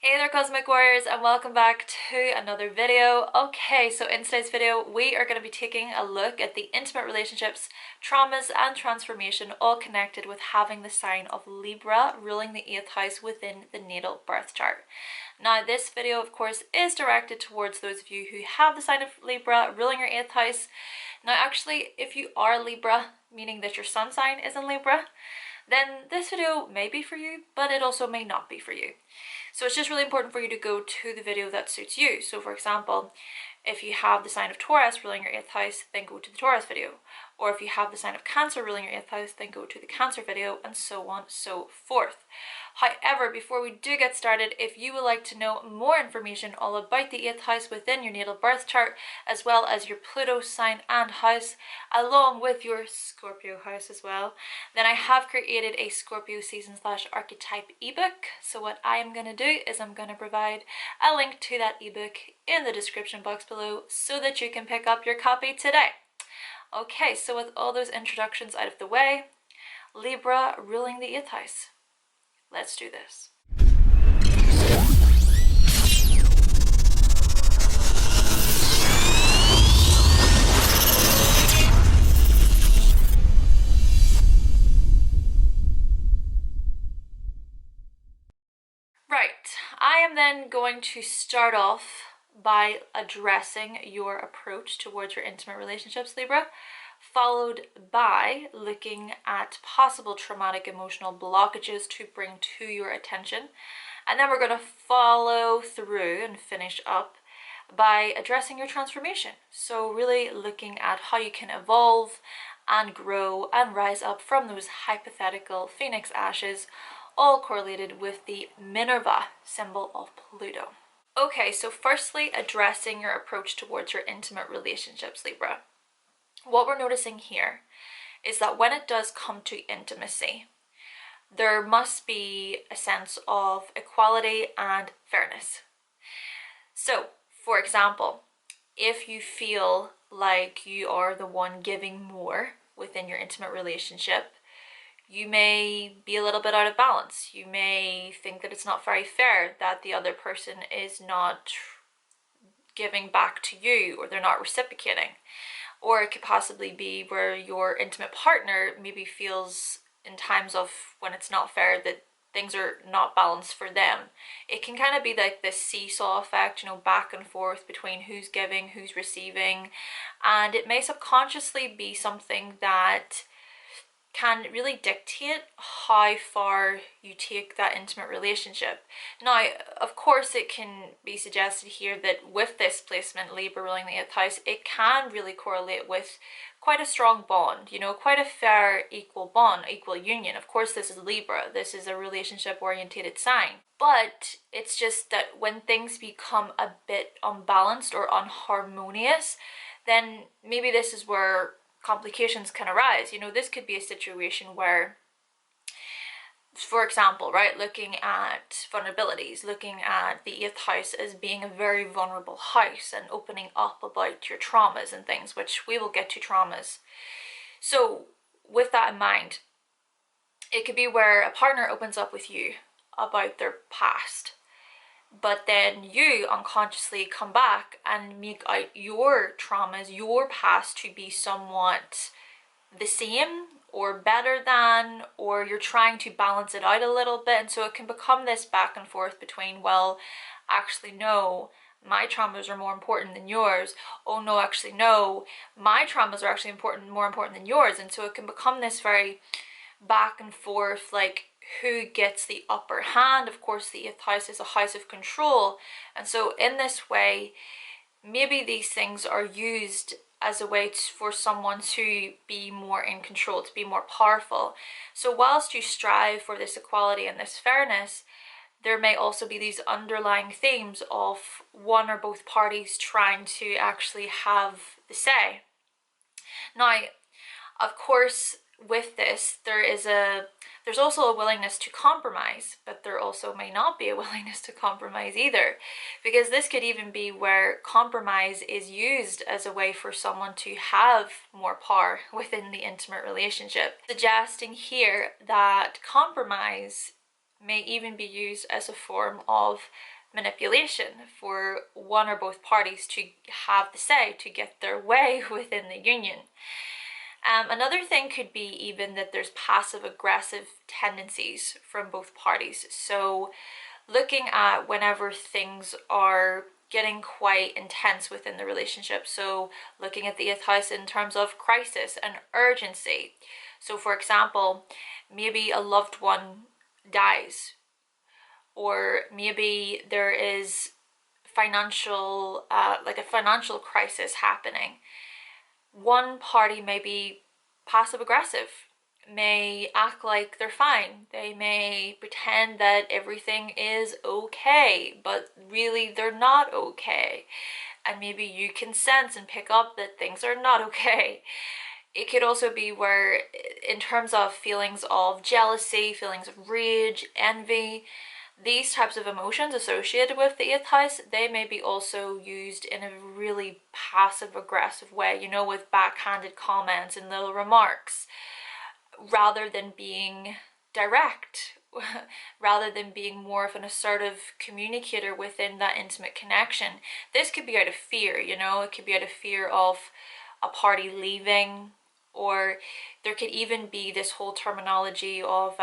Hey there Cosmic Warriors, and welcome back to another video. Okay, so in today's video we are going to be taking a look at the intimate relationships, traumas and transformation, all connected with having the sign of Libra ruling the 8th house within the natal birth chart. Now this video of course is directed towards those of you who have the sign of Libra ruling your 8th house. Now actually, if you are Libra, meaning that your sun sign is in Libra, then this video may be for you, but it also may not be for you. So it's just really important for you to go to the video that suits you. So for example, if you have the sign of Taurus ruling your 8th house, then go to the Taurus video. Or if you have the sign of Cancer ruling your 8th house, then go to the Cancer video, and so on, so forth. However, before we do get started, if you would like to know more information all about the 8th house within your natal birth chart, as well as your Pluto sign and house, along with your Scorpio house as well, then I have created a Scorpio season/archetype ebook. So what I am going to do is I'm going to provide a link to that ebook in the description box below so that you can pick up your copy today. Okay, so with all those introductions out of the way, Libra ruling the 8th house. Let's do this. Right, I am then going to start off by addressing your approach towards your intimate relationships, Libra, followed by looking at possible traumatic emotional blockages to bring to your attention. And then we're going to follow through and finish up by addressing your transformation. So really looking at how you can evolve and grow and rise up from those hypothetical phoenix ashes, all correlated with the Minerva symbol of Pluto. Okay, so firstly, addressing your approach towards your intimate relationships, Libra. What we're noticing here is that when it does come to intimacy, there must be a sense of equality and fairness. So, for example, if you feel like you are the one giving more within your intimate relationship, you may be a little bit out of balance. You may think that it's not very fair that the other person is not giving back to you, or they're not reciprocating. Or it could possibly be where your intimate partner maybe feels in times of when it's not fair that things are not balanced for them. It can kind of be like this seesaw effect, back and forth between who's giving, who's receiving. And it may subconsciously be something that can really dictate how far you take that intimate relationship. Now, of course, it can be suggested here that with this placement, Libra ruling the 8th house, it can really correlate with quite a strong bond, quite a fair, equal bond, equal union. Of course, this is Libra. This is a relationship-orientated sign. But it's just that when things become a bit unbalanced or unharmonious, then maybe this is where complications can arise. This could be a situation where, for example, right, looking at vulnerabilities, looking at the 8th house as being a very vulnerable house and opening up about your traumas and things, which we will get to traumas. So with that in mind, it could be where a partner opens up with you about their past, but then you unconsciously come back and make out your traumas, your past, to be somewhat the same or better than, or you're trying to balance it out a little bit. And so it can become this back and forth between, well, actually no, my traumas are more important than yours. Oh no, actually no, my traumas are actually more important than yours. And so it can become this very back and forth, like who gets the upper hand. Of course, the 8th house is a house of control, and so in this way, maybe these things are used as a way for someone to be more in control, to be more powerful. So whilst you strive for this equality and this fairness, there may also be these underlying themes of one or both parties trying to actually have the say. Now, of course, with this, there's also a willingness to compromise, but there also may not be a willingness to compromise either, because this could even be where compromise is used as a way for someone to have more power within the intimate relationship, suggesting here that compromise may even be used as a form of manipulation for one or both parties to have the say, to get their way within the union. Another thing could be even that there's passive aggressive tendencies from both parties. So looking at whenever things are getting quite intense within the relationship. So looking at the 8th house in terms of crisis and urgency. So for example, maybe a loved one dies, or maybe there is financial, like a financial crisis happening. One party may be passive aggressive, may act like they're fine. They may pretend that everything is okay, but really they're not okay. And maybe you can sense and pick up that things are not okay. It could also be where, in terms of feelings of jealousy, feelings of rage, envy, these types of emotions associated with the 8th house, they may be also used in a really passive aggressive way, you know, with backhanded comments and little remarks, rather than being direct, rather than being more of an assertive communicator within that intimate connection. This could be out of fear, you know, it could be out of fear of a party leaving, or there could even be this whole terminology of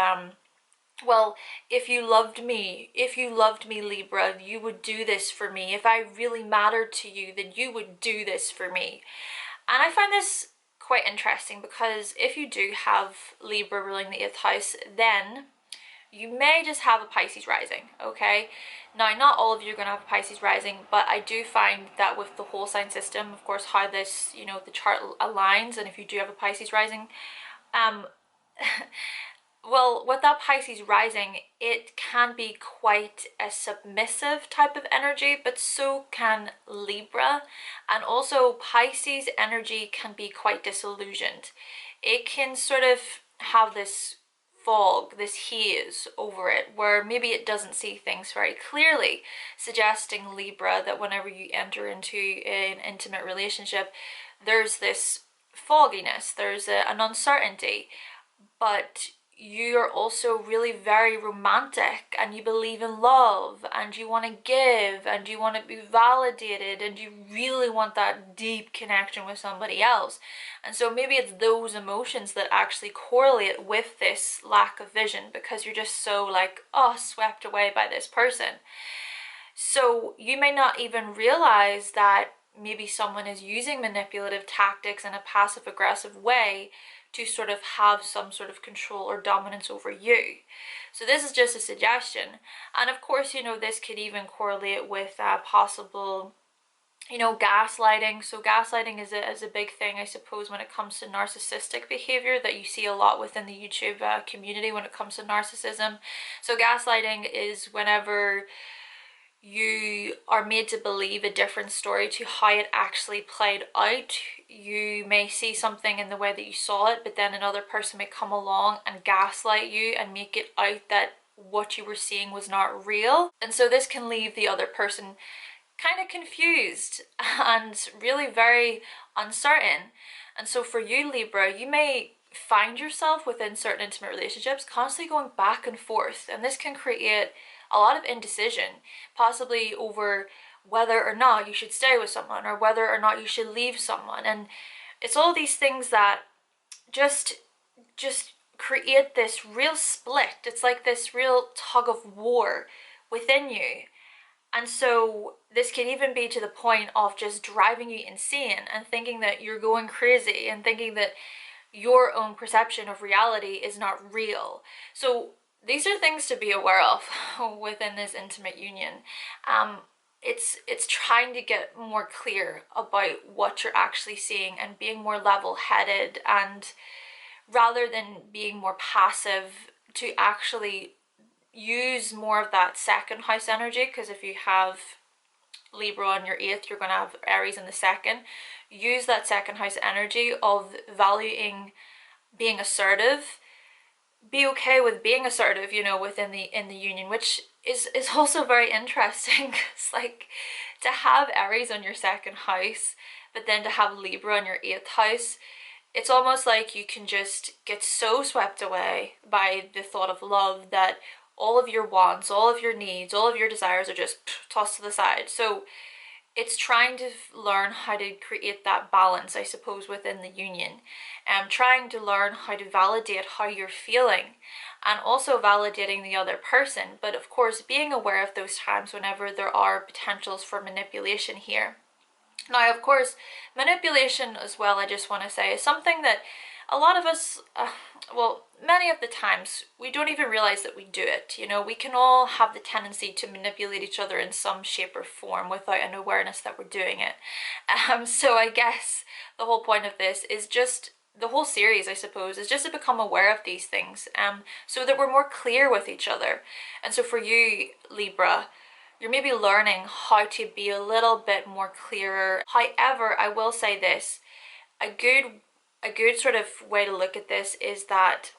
well, if you loved me, Libra, you would do this for me. If I really mattered to you, then you would do this for me. And I find this quite interesting, because if you do have Libra ruling the 8th house, then you may just have a Pisces rising, okay? Now, not all of you are going to have a Pisces rising, but I do find that with the whole sign system, of course, how this, you know, the chart aligns, and if you do have a Pisces rising, well, with that Pisces rising, it can be quite a submissive type of energy, but so can Libra. And also Pisces energy can be quite disillusioned. It can sort of have this fog, this haze over it, where maybe it doesn't see things very clearly, suggesting Libra that whenever you enter into an intimate relationship, there's this fogginess, there's an uncertainty, but you're also really very romantic, and you believe in love, and you want to give, and you want to be validated, and you really want that deep connection with somebody else. And so maybe it's those emotions that actually correlate with this lack of vision, because you're just so like, oh, swept away by this person. So you may not even realize that maybe someone is using manipulative tactics in a passive aggressive way to sort of have some sort of control or dominance over you. So this is just a suggestion. And of course, you know, this could even correlate with possible, you know, gaslighting. So gaslighting is a big thing, I suppose, when it comes to narcissistic behavior, that you see a lot within the YouTube community when it comes to narcissism. So gaslighting is whenever you are made to believe a different story to how it actually played out. You may see something in the way that you saw it, but then another person may come along and gaslight you and make it out that what you were seeing was not real. And so this can leave the other person kind of confused and really very uncertain. And so for you, Libra, you may find yourself within certain intimate relationships constantly going back and forth, and this can create a lot of indecision, possibly over whether or not you should stay with someone, or whether or not you should leave someone. And it's all these things that just create this real split. It's like this real tug of war within you. And so this can even be to the point of just driving you insane, and thinking that you're going crazy, and thinking that your own perception of reality is not real. So these are things to be aware of within this intimate union. It's trying to get more clear about what you're actually seeing, and being more level-headed, and rather than being more passive, to actually use more of that second house energy. Because if you have Libra on your 8th, you're going to have Aries in the 2nd. Use that second house energy of valuing being assertive. Be okay with being assertive, you know, within the union, which is also very interesting. It's like to have Aries on your 2nd house, but then to have Libra on your 8th house. It's almost like you can just get so swept away by the thought of love that all of your wants, all of your needs, all of your desires are just tossed to the side. So it's trying to learn how to create that balance, I suppose, within the union. Trying to learn how to validate how you're feeling and also validating the other person. But of course, being aware of those times whenever there are potentials for manipulation here. Now, of course, manipulation as well, I just want to say, is something that a lot of us, well, many of the times, we don't even realize that we do it. You know, we can all have the tendency to manipulate each other in some shape or form without an awareness that we're doing it. So I guess the whole point of this is just, the whole series, I suppose, is just to become aware of these things, so that we're more clear with each other. And so for you, Libra, you're maybe learning how to be a little bit more clearer. However, I will say this, a good sort of way to look at this is that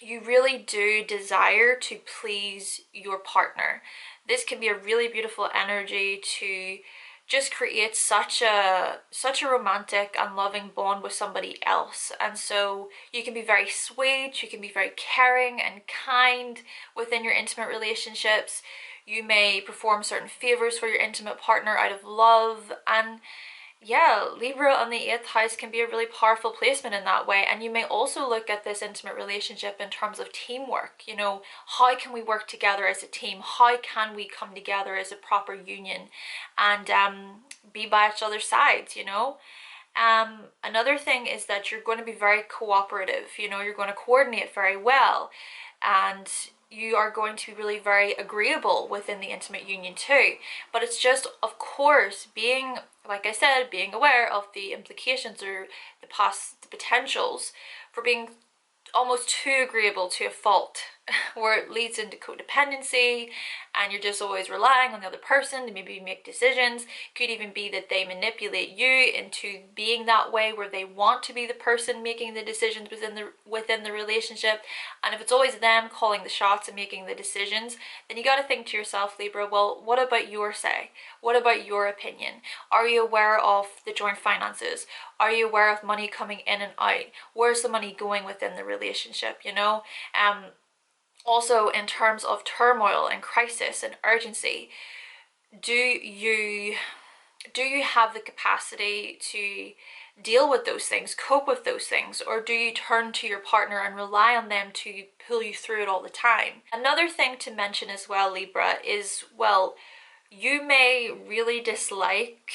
you really do desire to please your partner. This can be a really beautiful energy to just create such a romantic and loving bond with somebody else. And so you can be very sweet, you can be very caring and kind within your intimate relationships. You may perform certain favors for your intimate partner out of love. And yeah, Libra on the 8th house can be a really powerful placement in that way. And you may also look at this intimate relationship in terms of teamwork. You know, how can we work together as a team? How can we come together as a proper union and be by each other's sides, you know? Another thing is that you're going to be very cooperative. You know, you're going to coordinate very well. And you are going to be really very agreeable within the intimate union too. But it's just, of course, being, like I said, being aware of the implications or the potentials for being almost too agreeable to a fault, where it leads into codependency and you're just always relying on the other person to maybe make decisions. Could even be that they manipulate you into being that way, where they want to be the person making the decisions within the relationship. And if it's always them calling the shots and making the decisions, then you got to think to yourself, Libra, well, what about your say? What about your opinion? Are you aware of the joint finances? Are you aware of money coming in and out? Where's the money going within the relationship, you know? Also, in terms of turmoil and crisis and urgency, do you have the capacity to deal with those things, cope with those things, or do you turn to your partner and rely on them to pull you through it all the time? Another thing to mention as well, Libra, is, well, you may really dislike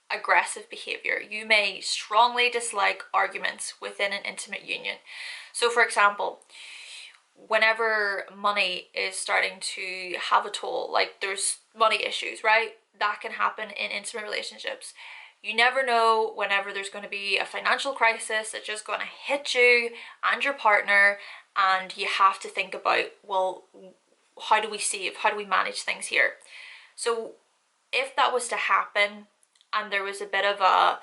aggressive behavior. You may strongly dislike arguments within an intimate union. So for example, whenever money is starting to have a toll, like there's money issues, right? That can happen in intimate relationships. You never know whenever there's going to be a financial crisis that's just going to hit you and your partner, and you have to think about, well, how do we save? How do we manage things here? So if that was to happen, and there was a bit of a,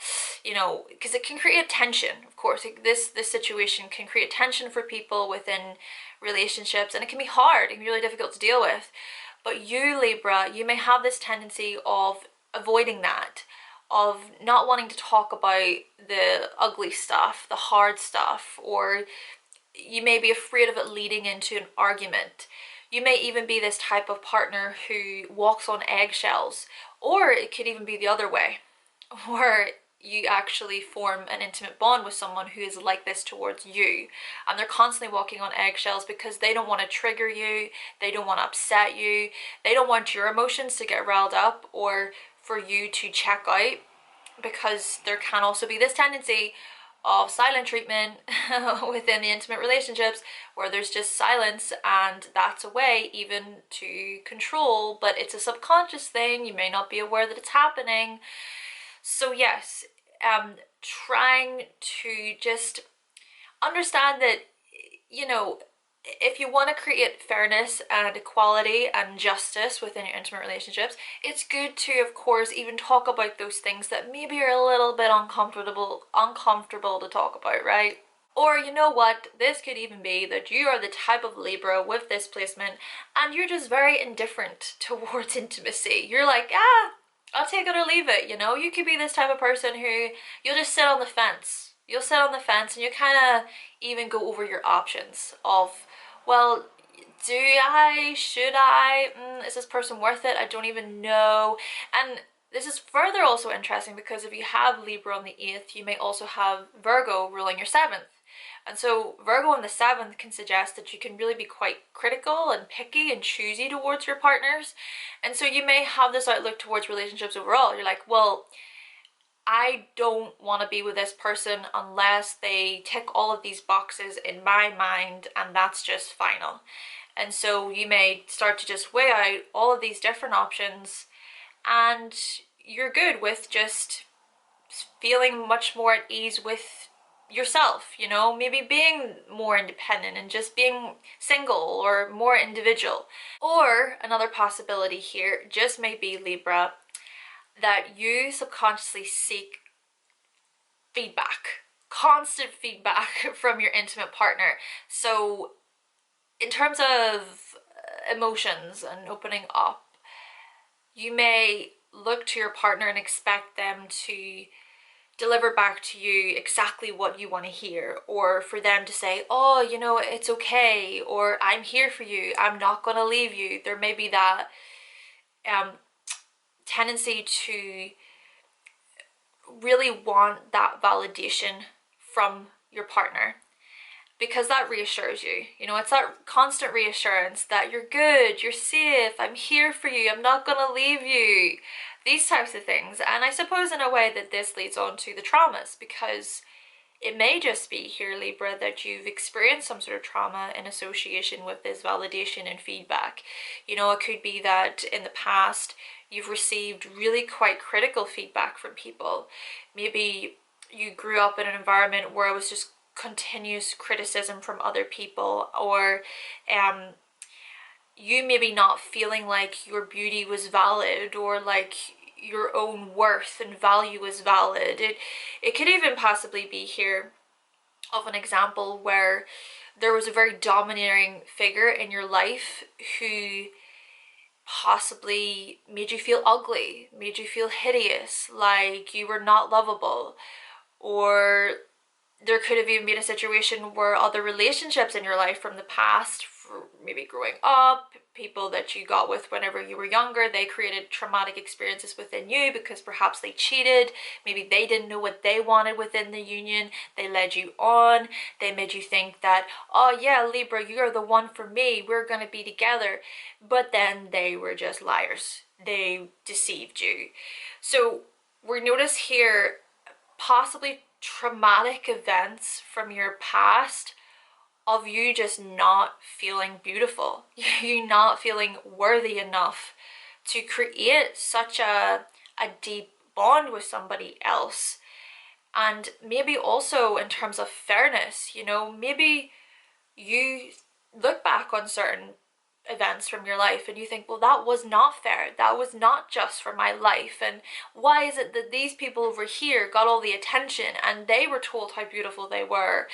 you know, because it can create tension, of course. This situation can create tension for people within relationships, and it can be hard, it can be really difficult to deal with. But you, Libra, you may have this tendency of avoiding that, of not wanting to talk about the ugly stuff, the hard stuff, or you may be afraid of it leading into an argument. You may even be this type of partner who walks on eggshells, or it could even be the other way, where you actually form an intimate bond with someone who is like this towards you, and they're constantly walking on eggshells because they don't want to trigger you, they don't want to upset you, they don't want your emotions to get riled up or for you to check out, because there can also be this tendency of silent treatment within the intimate relationships, where there's just silence, and that's a way even to control, but it's a subconscious thing. You may not be aware that it's happening. So yes, trying to just understand that, you know, if you want to create fairness and equality and justice within your intimate relationships, it's good to, of course, even talk about those things that maybe are a little bit uncomfortable to talk about, right? Or you know what, this could even be that you are the type of Libra with this placement and you're just very indifferent towards intimacy. You're like, I'll take it or leave it, you know? You could be this type of person who you'll just sit on the fence. You'll sit on the fence and you kind of even go over your options of, well, do I, should I, is this person worth it? I don't even know. And this is further also interesting because if you have Libra on the 8th, you may also have Virgo ruling your 7th. And so Virgo on the 7th can suggest that you can really be quite critical and picky and choosy towards your partners. And so you may have this outlook towards relationships overall. You're like, well, I don't want to be with this person unless they tick all of these boxes in my mind, and that's just final. And so you may start to just weigh out all of these different options, and you're good with just feeling much more at ease with yourself, you know, maybe being more independent and just being single or more individual. Or another possibility here just may be, Libra, that you subconsciously seek feedback, constant feedback from your intimate partner. So in terms of emotions and opening up, you may look to your partner and expect them to deliver back to you exactly what you want to hear, or for them to say, oh, you know, it's okay, or I'm here for you, I'm not going to leave you. There may be that tendency to really want that validation from your partner, because that reassures you. You know, it's that constant reassurance that you're good, you're safe, I'm here for you, I'm not gonna leave you, these types of things. And I suppose in a way that this leads on to the traumas, because it may just be here, Libra, that you've experienced some sort of trauma in association with this validation and feedback. You know, it could be that in the past you've received really quite critical feedback from people. Maybe you grew up in an environment where it was just continuous criticism from other people, or you maybe not feeling like your beauty was valid, or like your own worth and value is valid. It could even possibly be here of an example where there was a very domineering figure in your life who possibly made you feel ugly, made you feel hideous, like you were not lovable. Or there could have even been a situation where other relationships in your life from the past, for maybe growing up, people that you got with whenever you were younger, they created traumatic experiences within you because perhaps they cheated, maybe they didn't know what they wanted within the union, they led you on, they made you think that, oh yeah, Libra, you're the one for me, we're gonna be together, but then they were just liars, they deceived you. So we notice here possibly traumatic events from your past of you just not feeling beautiful, you not feeling worthy enough to create such a deep bond with somebody else. And maybe also in terms of fairness, you know, maybe you look back on certain events from your life and you think, well, that was not fair, that was not just for my life, and why is it that these people over here got all the attention and they were told how beautiful they were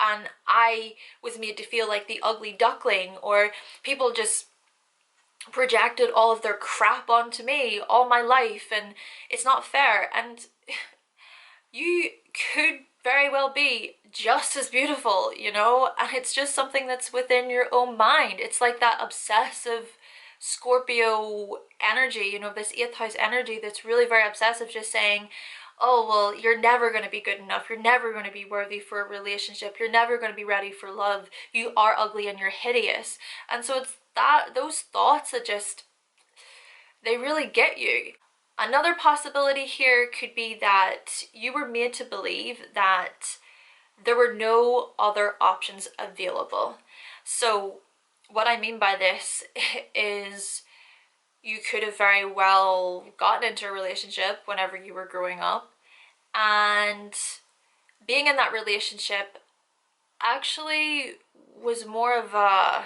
and I was made to feel like the ugly duckling, or people just projected all of their crap onto me all my life and it's not fair. And you could very well be just as beautiful, you know, and it's just something that's within your own mind. It's like that obsessive Scorpio energy, you know, this 8th house energy that's really very obsessive, just saying, oh, well, you're never going to be good enough, you're never going to be worthy for a relationship, you're never going to be ready for love, you are ugly and you're hideous. And so it's that, those thoughts that just, they really get you. Another possibility here could be that you were made to believe that there were no other options available. So what I mean by this is you could have very well gotten into a relationship whenever you were growing up, and being in that relationship actually was more of a,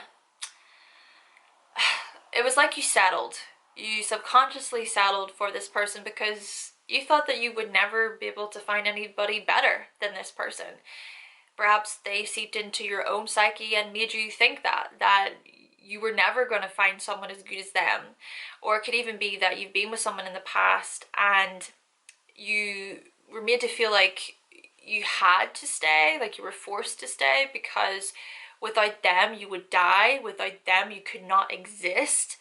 it was like you settled. You subconsciously settled for this person because you thought that you would never be able to find anybody better than this person. Perhaps they seeped into your own psyche and made you think that you were never going to find someone as good as them. Or it could even be that you've been with someone in the past and you were made to feel like you had to stay, like you were forced to stay, because Without them, you would die. Without them, you could not exist.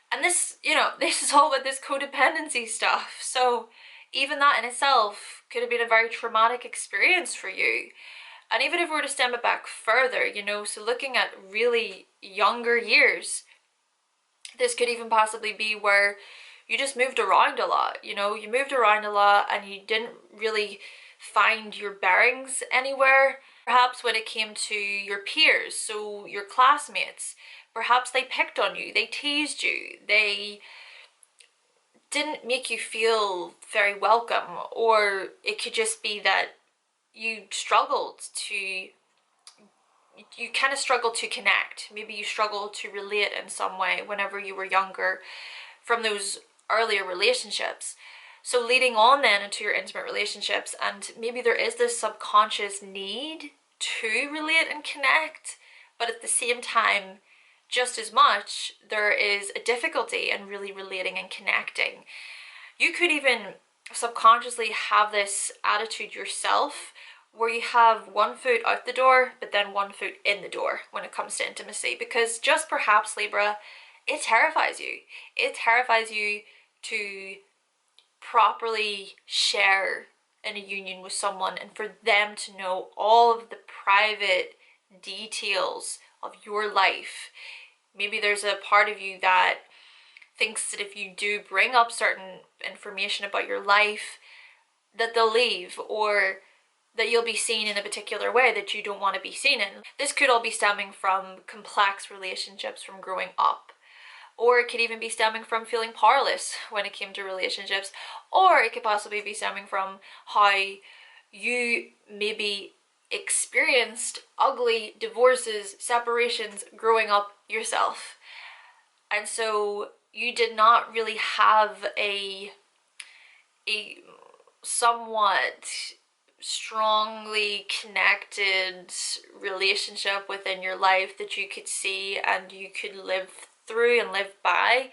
And this, you know, this is all with this codependency stuff. So even that in itself could have been a very traumatic experience for you. And even if we were to stem it back further, you know, so looking at really younger years, this could even possibly be where you just moved around a lot, you know, you moved around a lot and you didn't really find your bearings anywhere. Perhaps when it came to your peers, so your classmates, perhaps they picked on you, they teased you, they didn't make you feel very welcome, or it could just be that you kind of struggled to connect. Maybe you struggled to relate in some way whenever you were younger from those earlier relationships. So leading on then into your intimate relationships, and maybe there is this subconscious need to relate and connect, but at the same time, just as much, there is a difficulty in really relating and connecting. You could even subconsciously have this attitude yourself where you have one foot out the door, but then one foot in the door when it comes to intimacy, because just perhaps, Libra, it terrifies you. It terrifies you to properly share in a union with someone and for them to know all of the private details of your life. Maybe there's a part of you that thinks that if you do bring up certain information about your life, that they'll leave, or that you'll be seen in a particular way that you don't want to be seen in. This could all be stemming from complex relationships from growing up. Or it could even be stemming from feeling powerless when it came to relationships. Or it could possibly be stemming from how you maybe experienced ugly divorces, separations growing up yourself. And so you did not really have a somewhat strongly connected relationship within your life that you could see and you could live through and live by.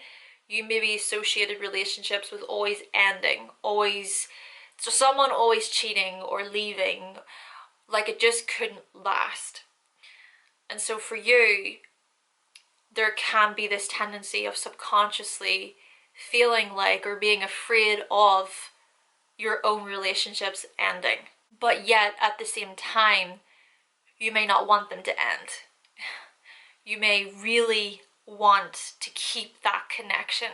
You maybe associated relationships with always ending, so someone always cheating or leaving, like it just couldn't last. And so for you, there can be this tendency of subconsciously feeling like, or being afraid of, your own relationships ending. But yet at the same time, you may not want them to end. You may really want to keep that connection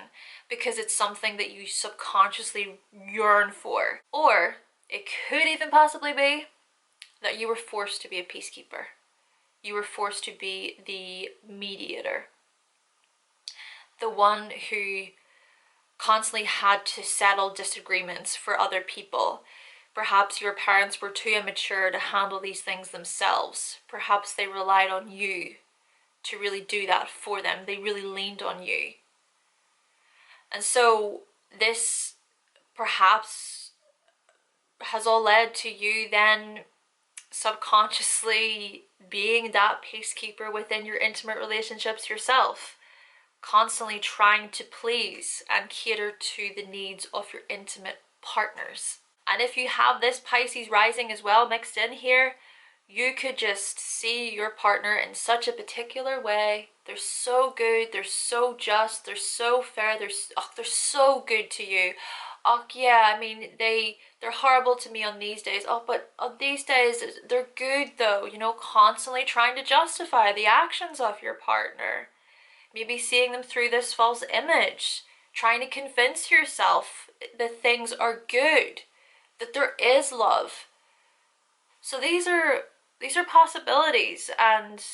because it's something that you subconsciously yearn for. Or it could even possibly be that you were forced to be a peacekeeper. You were forced to be the mediator, the one who constantly had to settle disagreements for other people. Perhaps your parents were too immature to handle these things themselves. Perhaps they relied on you to really do that for them. They really leaned on you. And so this perhaps has all led to you then subconsciously being that peacekeeper within your intimate relationships yourself, constantly trying to please and cater to the needs of your intimate partners. And if you have this Pisces rising as well mixed in here, you could just see your partner in such a particular way. They're so good, they're so just, they're so fair, they're so good to you. Oh yeah, I mean, they're horrible to me on these days. Oh, but on these days, they're good though. You know, constantly trying to justify the actions of your partner. Maybe seeing them through this false image, trying to convince yourself that things are good, that there is love. So these are possibilities, and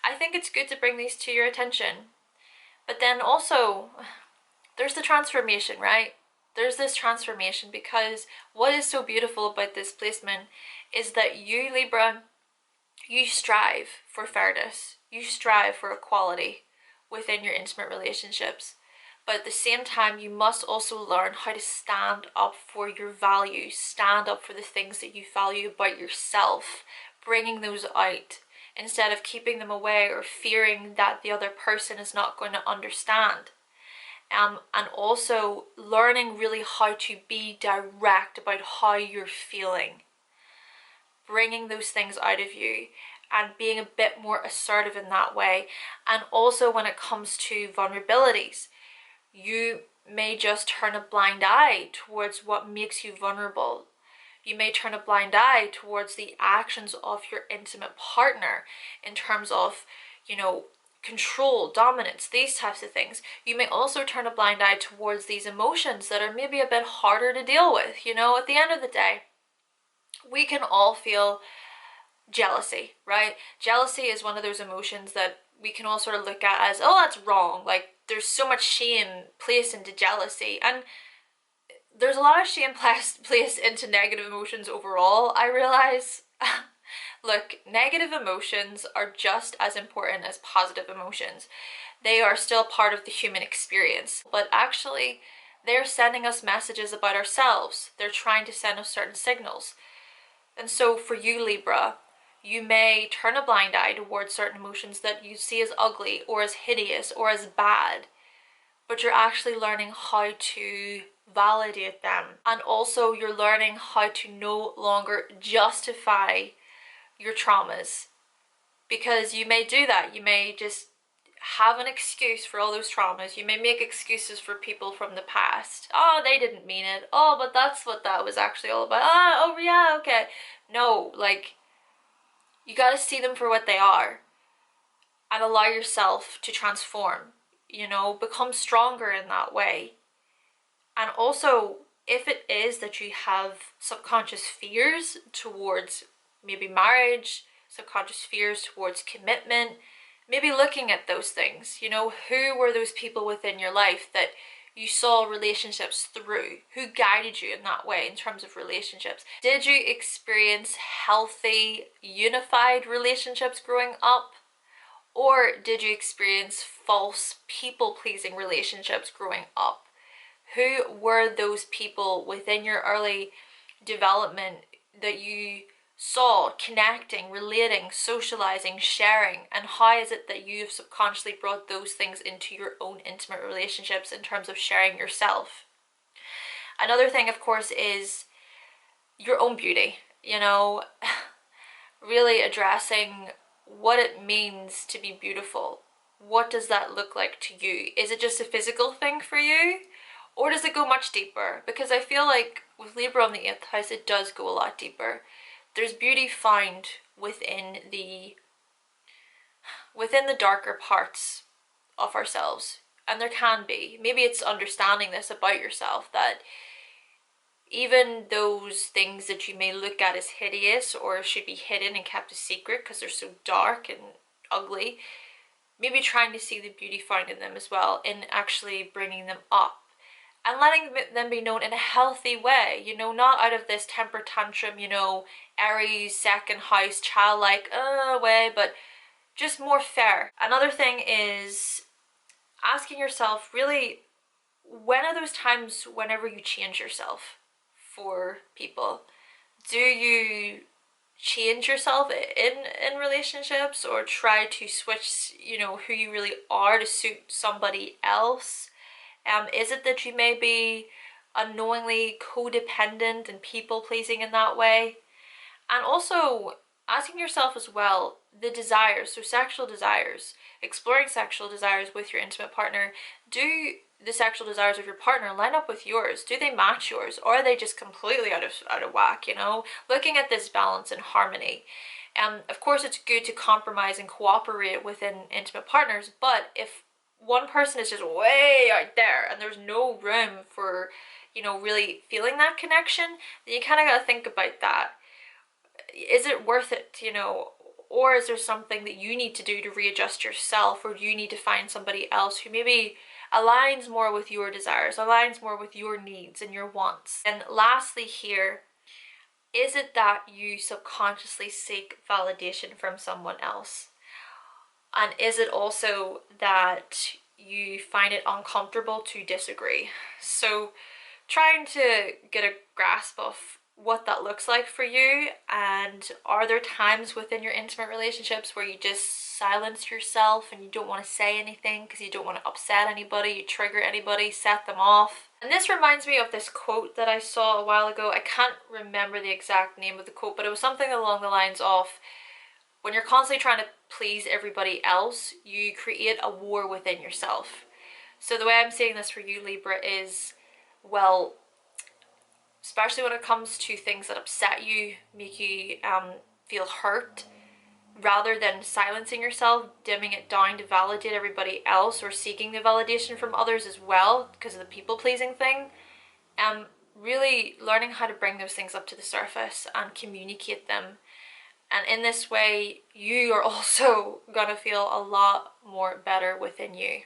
I think it's good to bring these to your attention. But then also, there's the transformation, right? There's this transformation, because what is so beautiful about this placement is that you, Libra, you strive for fairness. You strive for equality within your intimate relationships. But at the same time, you must also learn how to stand up for your values, stand up for the things that you value about yourself, bringing those out instead of keeping them away or fearing that the other person is not going to understand. And also learning really how to be direct about how you're feeling, bringing those things out of you and being a bit more assertive in that way. And also when it comes to vulnerabilities, you may just turn a blind eye towards what makes you vulnerable. You may turn a blind eye towards the actions of your intimate partner in terms of, you know, control, dominance, these types of things. You may also turn a blind eye towards these emotions that are maybe a bit harder to deal with. You know, at the end of the day, we can all feel jealousy, right? Jealousy is one of those emotions that we can all sort of look at as, oh, that's wrong. Like, there's so much shame placed into jealousy, and there's a lot of shame placed into negative emotions overall, I realize. Look, negative emotions are just as important as positive emotions. They are still part of the human experience, but actually they're sending us messages about ourselves. They're trying to send us certain signals. And so for you, Libra, you may turn a blind eye towards certain emotions that you see as ugly or as hideous or as bad, but you're actually learning how to validate them. And also you're learning how to no longer justify your traumas, because you may do that. You may just have an excuse for all those traumas. You may make excuses for people from the past. Oh, they didn't mean it. Oh, but that's what that was actually all about. Oh yeah, okay. No, like, you gotta see them for what they are and allow yourself to transform, you know, become stronger in that way. And also, if it is that you have subconscious fears towards maybe marriage, subconscious fears towards commitment, maybe looking at those things, you know, who were those people within your life that you saw relationships through? Who guided you in that way in terms of relationships? Did you experience healthy, unified relationships growing up? Or did you experience false, people-pleasing relationships growing up? Who were those people within your early development that you saw connecting, relating, socializing, sharing, and how is it that you've subconsciously brought those things into your own intimate relationships in terms of sharing yourself? Another thing, of course, is your own beauty, you know, really addressing what it means to be beautiful. What does that look like to you? Is it just a physical thing for you? Or does it go much deeper? Because I feel like with Libra on the 8th house, it does go a lot deeper. There's beauty found within the darker parts of ourselves. And there can be. Maybe it's understanding this about yourself, that even those things that you may look at as hideous or should be hidden and kept a secret because they're so dark and ugly, maybe trying to see the beauty found in them as well, in actually bringing them up and letting them be known in a healthy way, you know, not out of this temper tantrum, you know, Aries, second house, childlike way, but just more fair. Another thing is asking yourself, really, when are those times whenever you change yourself for people? Do you change yourself in relationships, or try to switch, you know, who you really are to suit somebody else? Is it that you may be unknowingly codependent and people pleasing in that way? And also asking yourself as well, the desires, so sexual desires, exploring sexual desires with your intimate partner. Do the sexual desires of your partner line up with yours? Do they match yours, or are they just completely out of whack, you know? Looking at this balance and harmony. Of course, it's good to compromise and cooperate within intimate partners, but if one person is just way out there and there's no room for, you know, really feeling that connection, then you kind of got to think about that. Is it worth it, you know? Or is there something that you need to do to readjust yourself, or do you need to find somebody else who maybe aligns more with your desires, aligns more with your needs and your wants? And lastly here, is it that you subconsciously seek validation from someone else? And is it also that you find it uncomfortable to disagree? So trying to get a grasp of what that looks like for you, and are there times within your intimate relationships where you just silence yourself and you don't want to say anything because you don't want to upset anybody, you trigger anybody, set them off? And this reminds me of this quote that I saw a while ago. I can't remember the exact name of the quote, but it was something along the lines of, when you're constantly trying to please everybody else, you create a war within yourself. So the way I'm seeing this for you, Libra, is, well, especially when it comes to things that upset you, make you feel hurt, rather than silencing yourself, dimming it down to validate everybody else, or seeking the validation from others as well because of the people-pleasing thing, really learning how to bring those things up to the surface and communicate them. And in this way, you are also gonna feel a lot more better within you.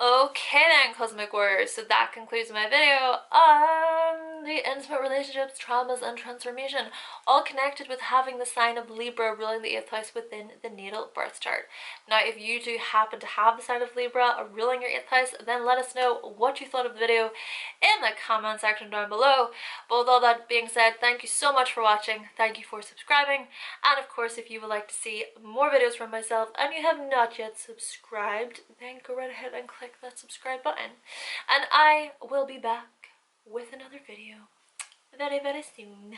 Okay then, Cosmic Warriors, so that concludes my video on the intimate relationships, traumas, and transformation, all connected with having the sign of Libra ruling the 8th house within the natal birth chart. Now, if you do happen to have the sign of Libra ruling your 8th house, then let us know what you thought of the video in the comment section down below. But with all that being said, thank you so much for watching, thank you for subscribing, and of course, if you would like to see more videos from myself and you have not yet subscribed, then go right ahead and click that subscribe button. And I will be back with another video very, very soon.